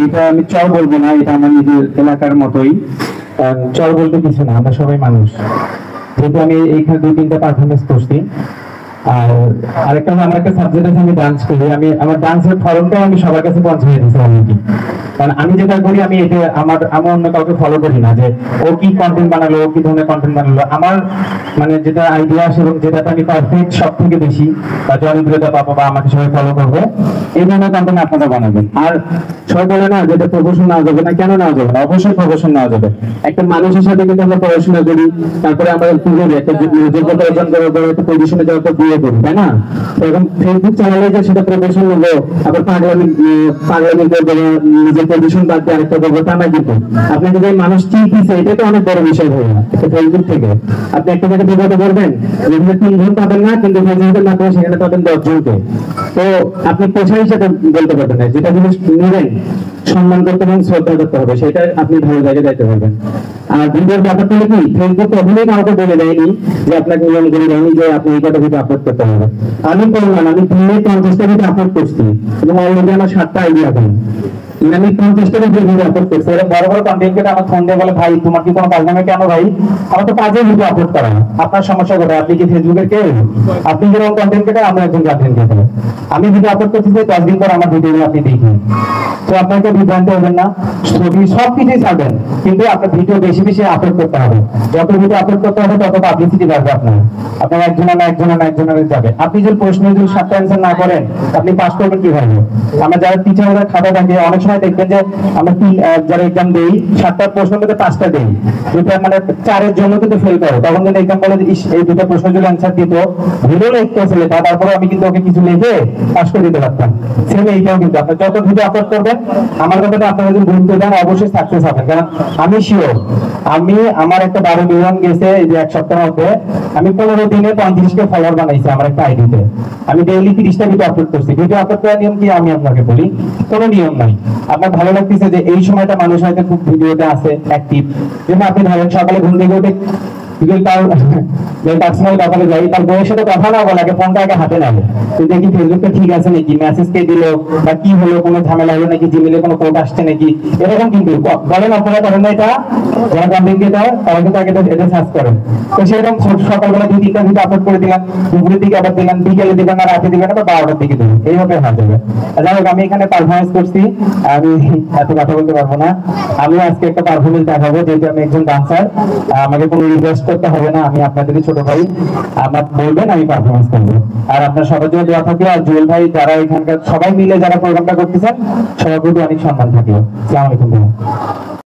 এটা আমি চর বলবো না, এটা আমার নিজের এলাকার মতোই। চর বলতে কিছু না, আমরা সবাই মানুষ। যেহেতু আমি এইখানে 2-3টা পারফরমেন্স করছি, আর আরেকটা আমার একটা সাবজেক্ট আছে, আমি ডান্স করি। আমি আমার ডান্সের ফর্মটাও আমি সবার কাছে পৌঁছে দিয়েছি অলরেডি। কারণ আমি যেটা করি, আমি এটা আমার অন্য কাউকে ফলো করি না যে ও কি কন্টেন্ট বানালো, ও কি ধরনের কন্টেন্ট বানালো। আমার মানে যেটা আইডিয়া আসে এবং যেটাতে আমি পারফেক্ট সব থেকে বেশি বা জনপ্রিয়তা পাবো বা আমাকে সবাই ফলো করবে, এই ধরনের কন্টেন্ট আপনারা বানাবেন। আর সবাই বলে না যেটা প্রফেশন নেওয়া যাবে না, কেন নেওয়া যাবে না? অবশ্যই প্রফেশন নেওয়া যাবে। একটা মানুষের সাথে কিন্তু আমরা পড়াশোনা করি, তারপরে আমরা কি করি, একটা যোগ্যতা অর্জন করার পর একটা পজিশনে যাওয়ার পর বিয়ে করি, তাই না? তো এখন ফেসবুক চ্যানেলে যে সেটা প্রফেশন নেবো, আবার পাগলামি করবো, নিজের পজিশন বাদ দিয়ে আরেকটা করবো, তা না। কিন্তু আপনি যদি মানুষ ঠিক দিচ্ছে, এটা তো অনেক বড় বিষয় হয়ে না ফেসবুক থেকে। আপনি একটা জায়গায় বিপদে পড়বেন, যেখানে 3 জন পাবেন না, কিন্তু ফেসবুকের মাধ্যমে সেখানে পাবেন 10 জনকে। তো আপনি পেশা হিসেবে বলতে পারবেন না, যেটা জিনিস নেবেন সম্মান করতে এবং শ্রদ্ধা করতে হবে, সেটা আপনি ভালো জায়গায় যাইতে পারবেন। আর ভিডিওর ব্যাপারটা কি, ফেসবুক কখনোই কাউকে বলে দেয়নি যে আপনাকে নিয়ম করে দেয়নি যে আপনি এই কটা ভিডিও আপলোড করতে হবে। আমি করলাম, আমি দিনে 50টা ভিডিও আপলোড করছি এবং অলরেডি আমার 7টা আইডিয়া আছে। আমি 50টা ভিডিও আপলোড করছি। এরা বড় বড় কন্টেন্ট ক্রিয়েটর আমার ফোন দিয়ে বলে, ভাই তোমার কি কোনো কাজ নামে? কেন ভাই, আমার তো কাজে ভিডিও আপলোড করা। আপনার সমস্যা কোথায়? আপনি কি ফেসবুকের কেউ? আপনি যেরকম কন্টেন্ট ক্রিয়েটর, আমরা একজন কন্টেন্ট ক্রিয়েটর। আমি ভিডিও আপলোড করছি, 10 দিন পর আমার ভিডিও আপনি দেখুন। তো আপনাকে বিভ্রান্ত হবেন না, ছবি সবকিছুই ছাড়বেন, কিন্তু আপনার ভিডিও বেশি বেশি আপলোড করতে হবে। যত ভিডিও আপলোড করতে হবে তত পাবলিসিটি বাড়বে আপনার একজনের যাবে। আপনি যদি প্রশ্নের যদি 7টা অ্যান্সার না করেন, আপনি পাস করবেন কিভাবে? আমরা যারা টিচারদের খাতা থাকে, অনেক সময় দেখবেন যে আমরা যারা এক্সাম দেই, 7টা প্রশ্ন মধ্যে 5টা দেই, দুটা মানে 4-এর জন্য কিন্তু ফেল করে। তখন যদি এক্সাম বলে যে এই দুটো প্রশ্ন যদি অ্যান্সার দিত, ভিডিও লিখতে লেখা, তারপরে আমি কিন্তু ওকে কিছু লিখে পাস করে দিতে পারতাম। সেম এইটাও কিন্তু আপনি যত ভিডিও আপলোড করবেন, আমার কথাটা আপনারা যদি গুরুত্ব দেন, অবশ্যই সাকসেস হবেন। কারণ আমি শিওর, আমার একটা 12 মিলিয়ন গেছে এই যে 1 সপ্তাহের মধ্যে। আমি 15 দিনে 35কে ফলোয়ার বানাইছি আমার একটা আইডিতে। আমি ডেইলি 30টা ভিডিও আপলোড করছি। ভিডিও আপলোড করার নিয়ম কি আমি আপনাকে বলি, কোনো নিয়ম নাই। আপনার ভালো লাগতেছে যে এই সময়টা মানুষ হয়তো খুব ভিডিওতে আছে অ্যাক্টিভ, যেন আপনি ধরেন সকালে ঘুম থেকে উঠে পার্সোনাল ব্যাপারে যাই, তার বউয়ের সাথে কথা না বলে আগে ফোনটা আগে হাতে নেবে, দেখি ফেসবুকটা ঠিক আছে নাকি, মেসেজ কে দিল বা কি হলো, কোনো ঝামেলা হলো নাকি, জিমেলে কোনো কোড আসছে নাকি, এরকম কিন্তু বলেন। আপনারা করেন না এটা? যারা কন্টেন্ট ক্রিয়েটর তারা কিন্তু আগে এটা সার্চ করেন। তো সেরকম সকালবেলা 2-3টা ভিডিও আপলোড করে দিলাম, দুপুরের দিকে আবার দিলাম, বিকেলে দিবেন না, রাতে দিবেন না, বা 12টার দিকে দিবেন, এইভাবে হয়ে যাবে। যাই হোক, আমি এখানে পারফরমেন্স করছি, আমি এত কথা বলতে পারবো না। আমি আজকে একটা পারফরমেন্স দেখাবো, যেহেতু আমি একজন ডান্সার, আমাকে কোনো রিকোয়েস্ট করতে হবে না, আমি আপনাদেরই ছোট ভাই, আমার বলবেন আমি পারফরমেন্স করবো। আর আপনার সবার জন্য দোয়া থাকবে। আর জুয়েল ভাই, যারা এখানকার সবাই মিলে যারা প্রোগ্রামটা করতেছেন, সবার প্রতি অনেক সম্মান থাকলো। আসসালামু আলাইকুম।